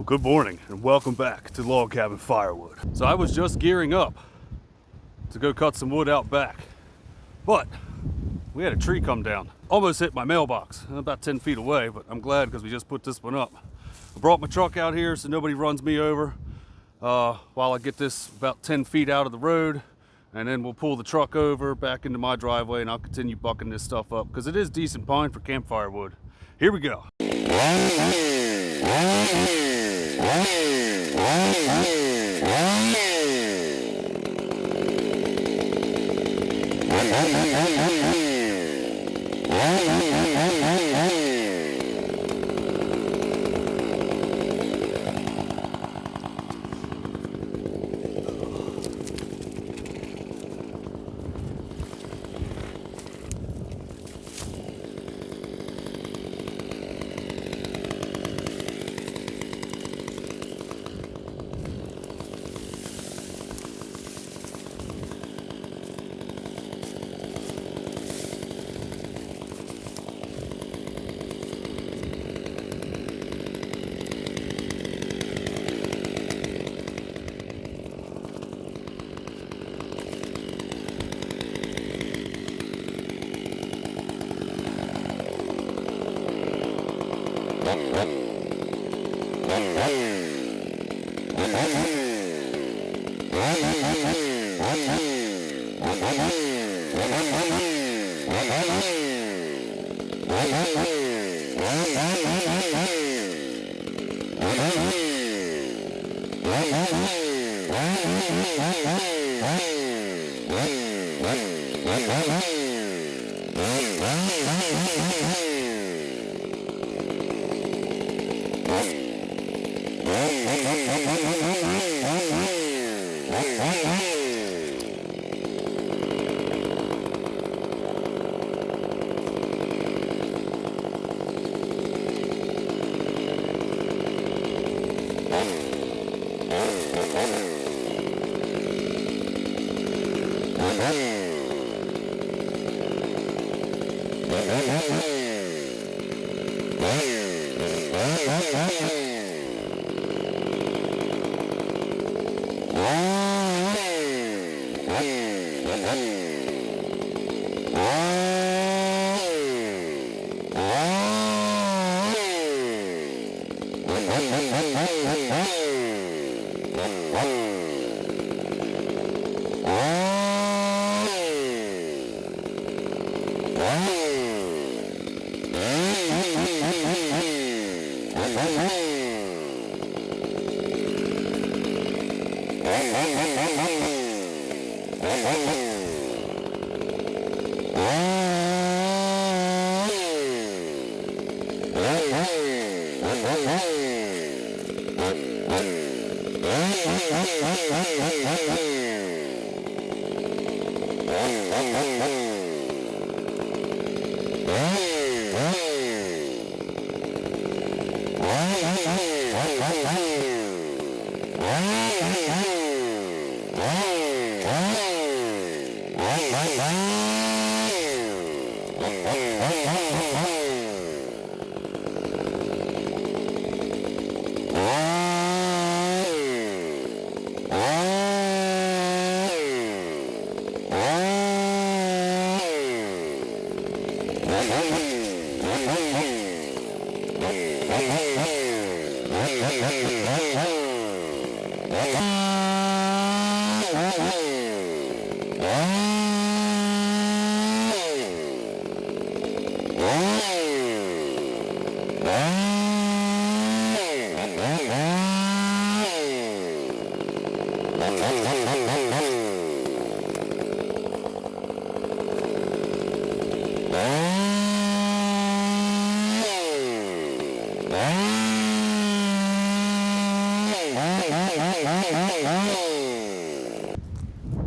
Well, good morning and welcome back to Log Cabin Firewood. So I was just gearing up to go cut some wood out back, but we had a tree come down. Almost hit my mailbox, about 10 feet away, but I'm glad because we just put this one up. I brought my truck out here so nobody runs me over while I get this about 10 feet out of the road, and then we'll pull the truck over back into my driveway and I'll continue bucking this stuff up because it is decent pine for campfire wood. Here we go.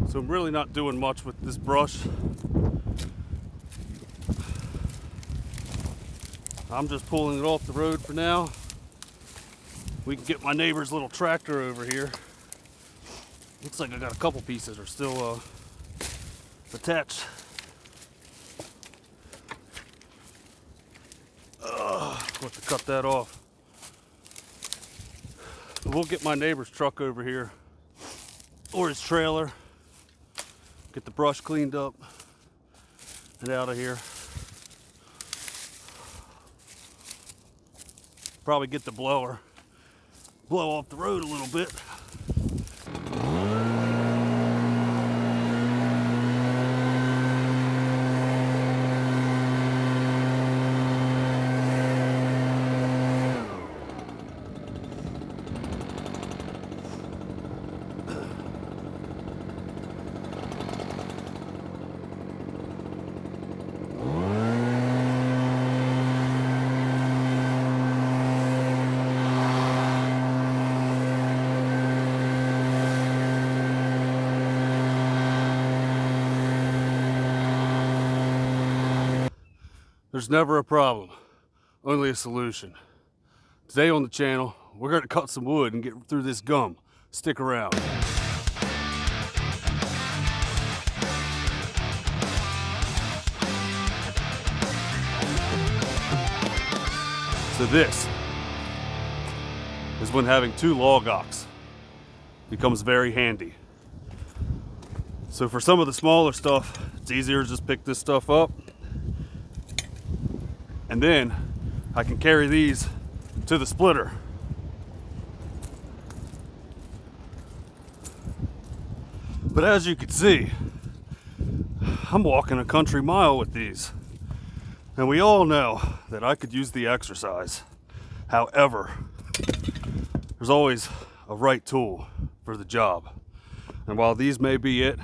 So I'm really not doing much with this brush. I'm just pulling it off the road for now. We can get my neighbor's little tractor over here. Looks like I got a couple pieces are still attached. Let's cut that off. we'll get my neighbor's truck over here, or his trailer, get the brush cleaned up and out of here. Probably get the blower, blow off the road a little bit. There's never a problem, only a solution. Today on the channel, we're going to cut some wood and get through this gum. Stick around. So this is when having two log ox becomes very handy. So for some of the smaller stuff, it's easier to just pick this stuff up. And then I can carry these to the splitter. But as you can see, I'm walking a country mile with these. And we all know that I could use the exercise. However, there's always a right tool for the job. And while these may be it,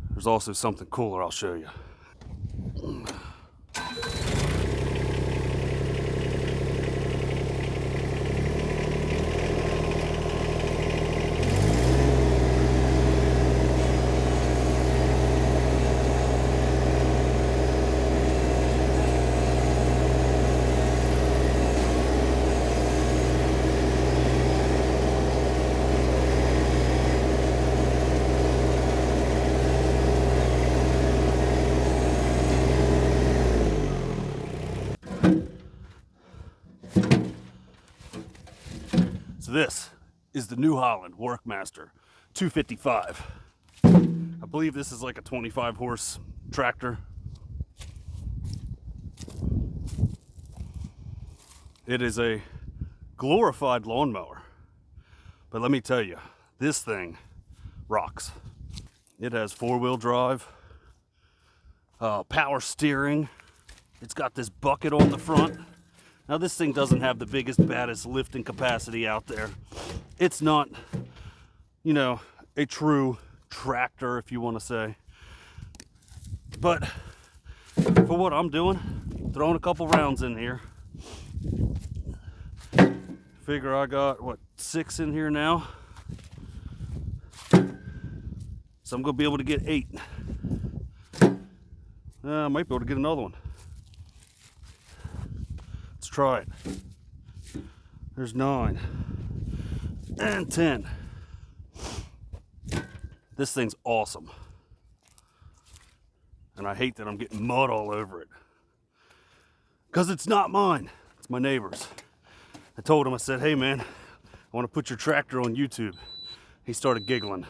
there's also something cooler I'll show you. This is the New Holland Workmaster 255. I believe this is like a 25 horse tractor. It is a glorified lawnmower, but let me tell you, this thing rocks. It has 4-wheel drive, power steering. It's got this bucket on the front. Now this thing doesn't have the biggest, baddest lifting capacity out there. It's not, you know, a true tractor, if you want to say. But for what I'm doing, throwing a couple rounds in here. Figure I got, what, 6 in here now? So I'm going to be able to get 8. I might be able to get another one. Let's try it. There's 9 and 10. This thing's awesome. And I hate that I'm getting mud all over it. Because it's not mine. It's my neighbor's. I told him, I said, hey man, I want to put your tractor on YouTube. He started giggling.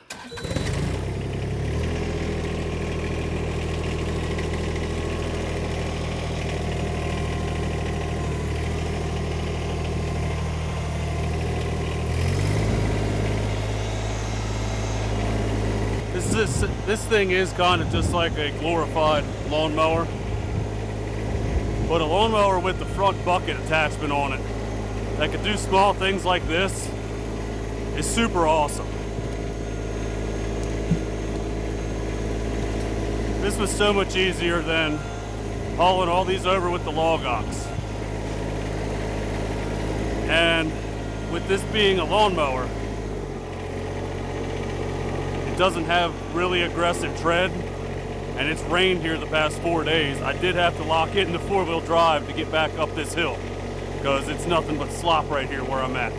This thing is kind of just like a glorified lawnmower, but a lawnmower with the front bucket attachment on it that could do small things like this is super awesome. This was so much easier than hauling all these over with the log ox. And with this being a lawnmower, it doesn't have really aggressive tread, and it's rained here the past 4 days. I did have to lock it into 4-wheel drive to get back up this hill because it's nothing but slop right here where I'm at.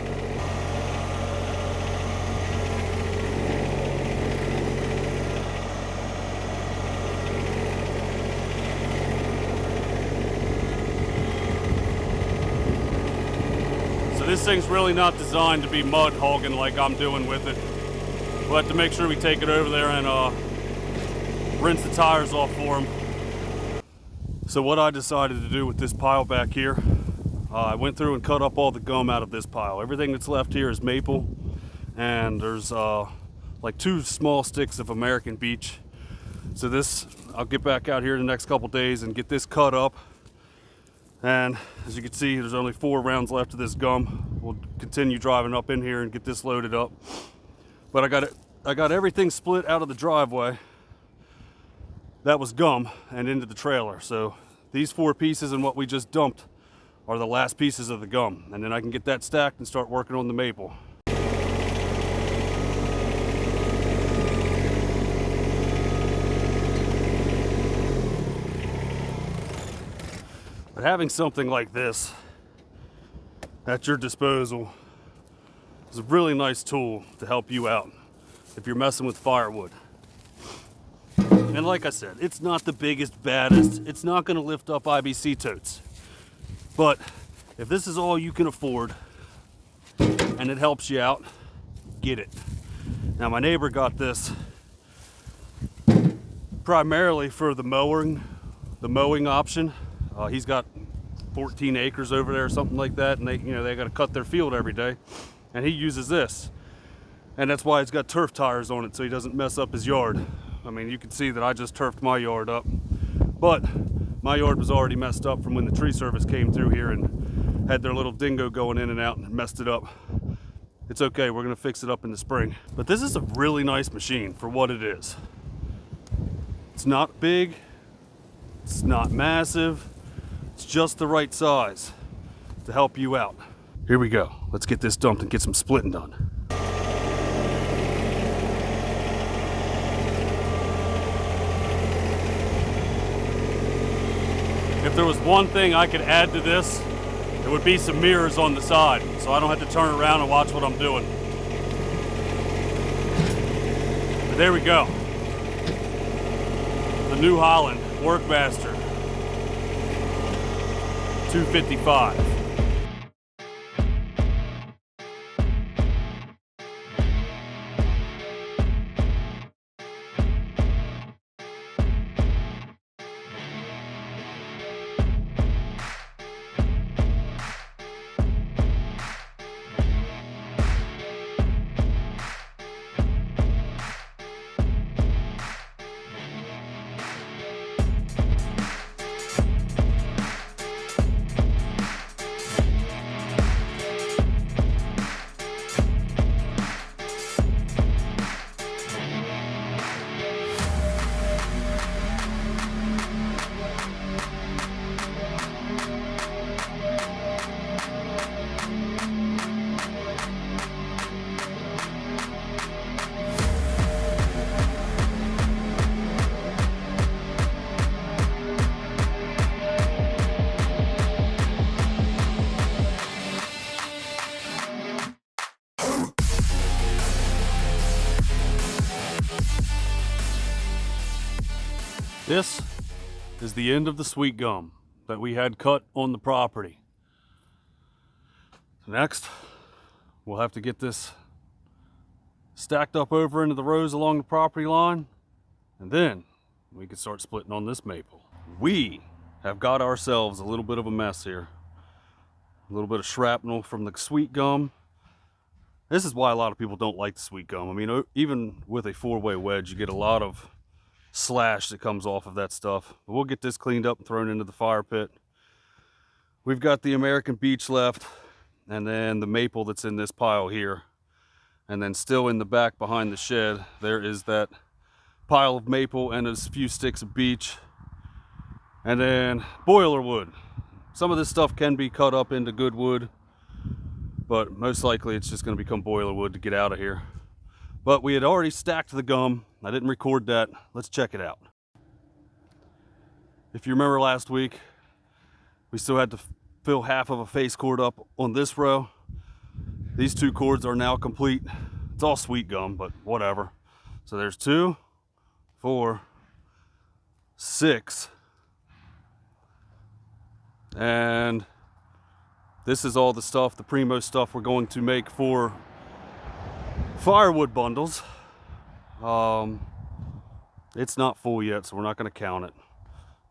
So this thing's really not designed to be mud hogging like I'm doing with it. We'll have to make sure we take it over there and rinse the tires off for them. So what I decided to do with this pile back here, I went through and cut up all the gum out of this pile. Everything that's left here is maple, and there's like 2 small sticks of American beech. So this, I'll get back out here in the next couple days and get this cut up. And as you can see, there's only 4 rounds left of this gum. We'll continue driving up in here and get this loaded up. But I got everything split out of the driveway. That was gum and into the trailer. So these 4 pieces and what we just dumped are the last pieces of the gum. And then I can get that stacked and start working on the maple. But having something like this at your disposal is a really nice tool to help you out if you're messing with firewood. And like I said, it's not the biggest, baddest. It's not going to lift up IBC totes. But if this is all you can afford and it helps you out, get it. Now my neighbor got this primarily for the mowing option. He's got 14 acres over there or something like that, and they got to cut their field every day, and he uses this, and that's why it's got turf tires on it so he doesn't mess up his yard. I mean, you can see that I just turfed my yard up, but my yard was already messed up from when the tree service came through here and had their little dingo going in and out and messed it up. It's okay, we're gonna fix it up in the spring. But this is a really nice machine for what it is. It's not big, it's not massive, it's just the right size to help you out. Here we go. Let's get this dumped and get some splitting done. If there was one thing I could add to this, it would be some mirrors on the side, so I don't have to turn around and watch what I'm doing. But there we go. The New Holland Workmaster 255. This is the end of the sweet gum that we had cut on the property. Next, we'll have to get this stacked up over into the rows along the property line, and then we can start splitting on this maple. We have got ourselves a little bit of a mess here. A little bit of shrapnel from the sweet gum. This is why a lot of people don't like the sweet gum. I mean, even with a 4-way wedge, you get a lot of slash that comes off of that stuff. But we'll get this cleaned up and thrown into the fire pit. We've got the American beech left, and then the maple that's in this pile here. And then still in the back behind the shed, there is that pile of maple and a few sticks of beech. And then boiler wood. Some of this stuff can be cut up into good wood, but most likely it's just going to become boiler wood to get out of here. But we had already stacked the gum. I didn't record that. Let's check it out. If you remember last week, we still had to fill half of a face cord up on this row. These 2 cords are now complete. It's all sweet gum, but whatever. So there's 2, 4, 6, and This is all the stuff, the primo stuff we're going to make for firewood bundles. It's not full yet, so we're not going to count it.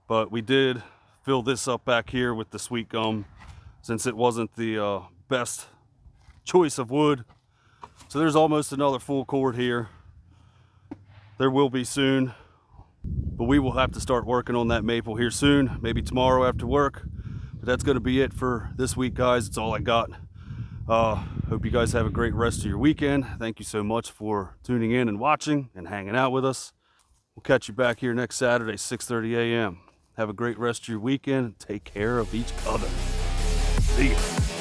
But we did fill this up back here with the sweet gum, since it wasn't the best choice of wood. So there's almost another full cord here. There will be soon, but we will have to start working on that maple here soon, maybe tomorrow after work. But that's going to be it for this week, guys. It's all I got. Hope you guys have a great rest of your weekend. Thank you so much for tuning in and watching and hanging out with us. We'll catch you back here next Saturday, 6:30 a.m. Have a great rest of your weekend. Take care of each other. See ya.